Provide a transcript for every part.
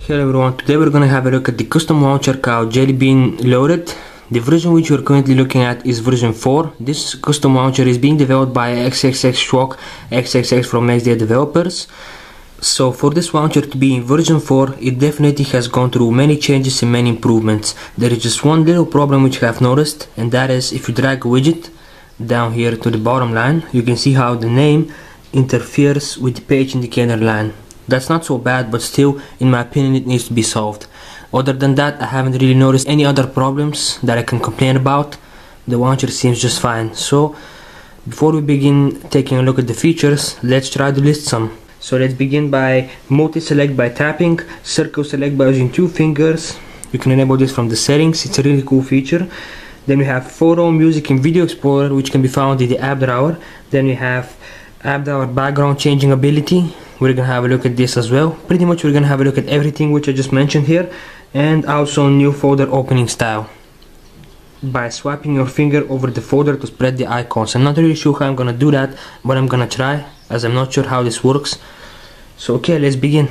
Hello everyone, today we're gonna have a look at the custom launcher called JellyBean Loaded. The version which you're currently looking at is version 4. This custom launcher is being developed by XXX Shock XXX from XD developers. So for this launcher to be in version 4, it definitely has gone through many changes and many improvements. There is just one little problem which I have noticed, and that is if you drag a widget down here to the bottom line, you can see how the name interferes with the page indicator line. That's not so bad, but still, in my opinion, it needs to be solved. Other than that, I haven't really noticed any other problems that I can complain about. The launcher seems just fine. So, before we begin taking a look at the features, let's try to list some. So let's begin by multi-select by tapping, circle select by using 2 fingers. You can enable this from the settings, it's a really cool feature. Then we have photo, music and video explorer, which can be found in the app drawer. Then we have app drawer background changing ability. We're gonna have a look at this as well. Pretty much we're gonna have a look at everything which I just mentioned here, and also new folder opening style by swiping your finger over the folder to spread the icons. I'm not really sure how I'm gonna do that, but I'm gonna try, as I'm not sure how this works. So okay, let's begin.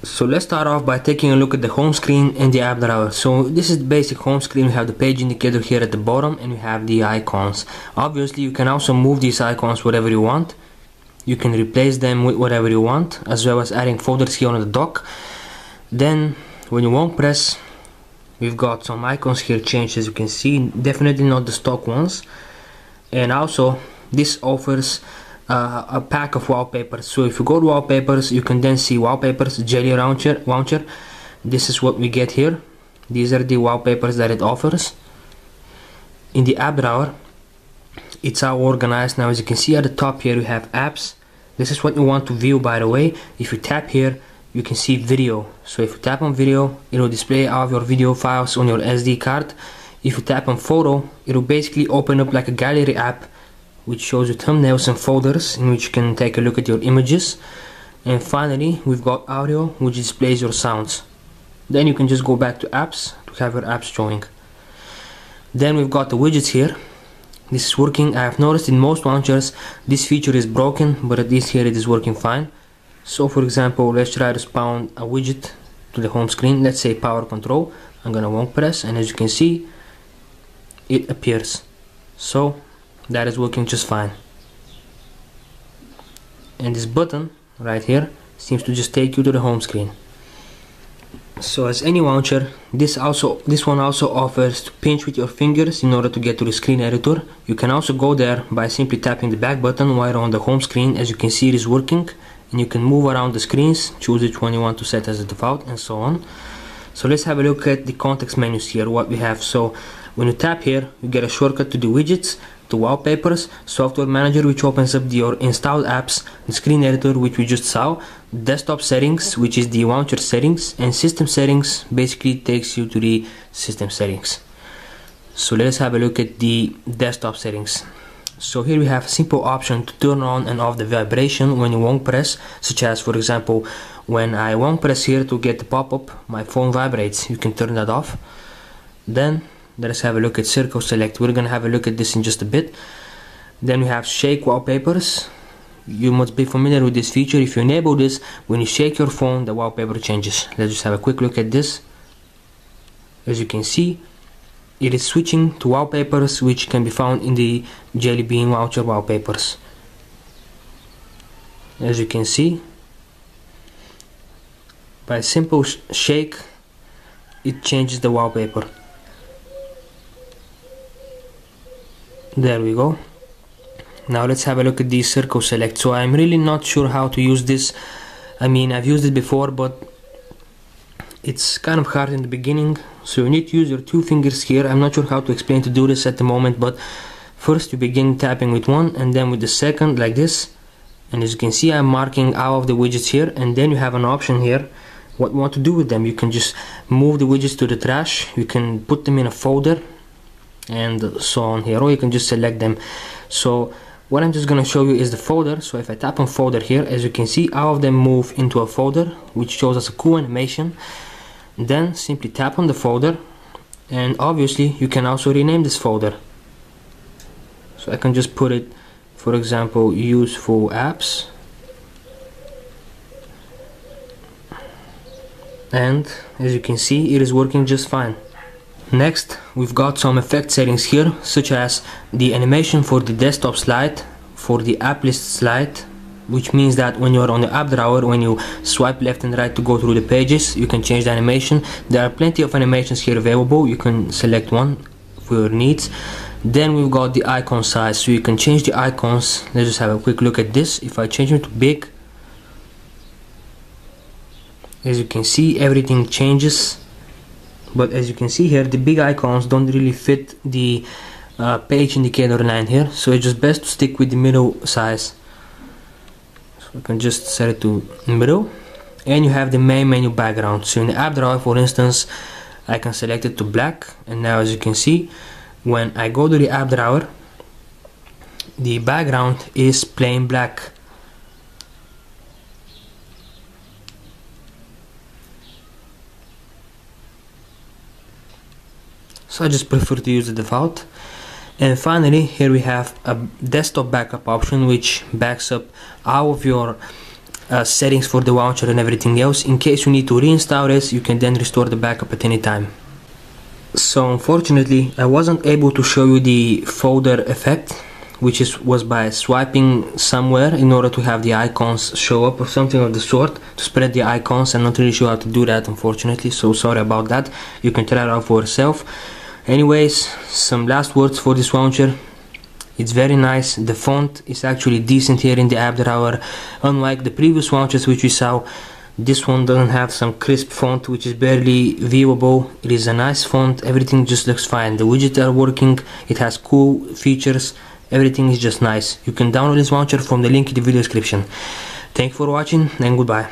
So let's start off by taking a look at the home screen and the app drawer. So this is the basic home screen. We have the page indicator here at the bottom, and we have the icons. Obviously you can also move these icons wherever you want. You can replace them with whatever you want, as well as adding folders here on the dock. Then when you long press, we've got some icons here changed, as you can see, definitely not the stock ones. And also this offers a pack of wallpapers. So if you go to wallpapers, you can then see wallpapers, Jelly launcher. This is what we get here. These are the wallpapers that it offers. In the app drawer, it's all organized. Now as you can see at the top here, we have apps. This is what you want to view, by the way. If you tap here, you can see video. So if you tap on video, it will display all of your video files on your SD card. If you tap on photo, it will basically open up like a gallery app, which shows you thumbnails and folders in which you can take a look at your images. And finally, we've got audio, which displays your sounds. Then you can just go back to apps to have your apps showing. Then we've got the widgets here. This is working. I have noticed in most launchers this feature is broken, but at least here it is working fine. So for example, let's try to spawn a widget to the home screen. Let's say power control. I'm gonna long press, and as you can see, it appears. So that is working just fine. And this button right here seems to just take you to the home screen. So as any launcher, this one also offers to pinch with your fingers in order to get to the screen editor. You can also go there by simply tapping the back button while on the home screen. As you can see, it is working, and you can move around the screens, choose which one you want to set as a default, and so on. So let's have a look at the context menus here, what we have. So when you tap here, you get a shortcut to the widgets, to wallpapers, software manager, which opens up your installed apps, the screen editor, which we just saw, desktop settings, which is the launcher settings, and system settings basically takes you to the system settings. So let's have a look at the desktop settings. So here we have a simple option to turn on and off the vibration when you long press, such as for example when I long press here to get the pop-up, my phone vibrates. You can turn that off. Then let's have a look at circle select. We're gonna have a look at this in just a bit. Then we have shake wallpapers. You must be familiar with this feature. If you enable this, when you shake your phone, the wallpaper changes. Let's just have a quick look at this. As you can see, it is switching to wallpapers which can be found in the JellyBean launcher wallpapers. As you can see, by a simple shake, it changes the wallpaper. There we go. Now let's have a look at the circle select. So I'm really not sure how to use this. I mean, I've used it before, but it's kind of hard in the beginning. So you need to use your 2 fingers here. I'm not sure how to explain to do this at the moment, but first you begin tapping with one and then with the second, like this. And as you can see, I'm marking all of the widgets here, and then you have an option here what you want to do with them. You can just move the widgets to the trash, you can put them in a folder, and so on here, or you can just select them. So what I'm just gonna show you is the folder. So if I tap on folder here, as you can see, all of them move into a folder, which shows us a cool animation. Then simply tap on the folder, and obviously you can also rename this folder. So I can just put it, for example, useful apps, and as you can see, it is working just fine. Next, we've got some effect settings here, such as the animation for the desktop slide, for the app list slide, which means that when you're on the app drawer, when you swipe left and right to go through the pages, you can change the animation. There are plenty of animations here available. You can select one for your needs. Then we've got the icon size, so you can change the icons. Let's just have a quick look at this. If I change it to big, as you can see, everything changes. But as you can see here, the big icons don't really fit the page indicator line here, so it's just best to stick with the middle size. So we can just set it to middle, and you have the main menu background. So in the app drawer, for instance, I can select it to black, and now as you can see, when I go to the app drawer, the background is plain black. So I just prefer to use the default. And finally, here we have a desktop backup option, which backs up all of your settings for the launcher and everything else. In case you need to reinstall this, you can then restore the backup at any time. So unfortunately, I wasn't able to show you the folder effect, which was by swiping somewhere in order to have the icons show up or something of the sort, to spread the icons. I'm not really sure how to do that, unfortunately, so sorry about that. You can try it out for yourself. Anyways, some last words for this launcher. It's very nice. The font is actually decent here in the app drawer. Unlike the previous launchers which we saw, this one doesn't have some crisp font which is barely viewable. It is a nice font. Everything just looks fine. The widgets are working. It has cool features. Everything is just nice. You can download this launcher from the link in the video description. Thank you for watching, and goodbye.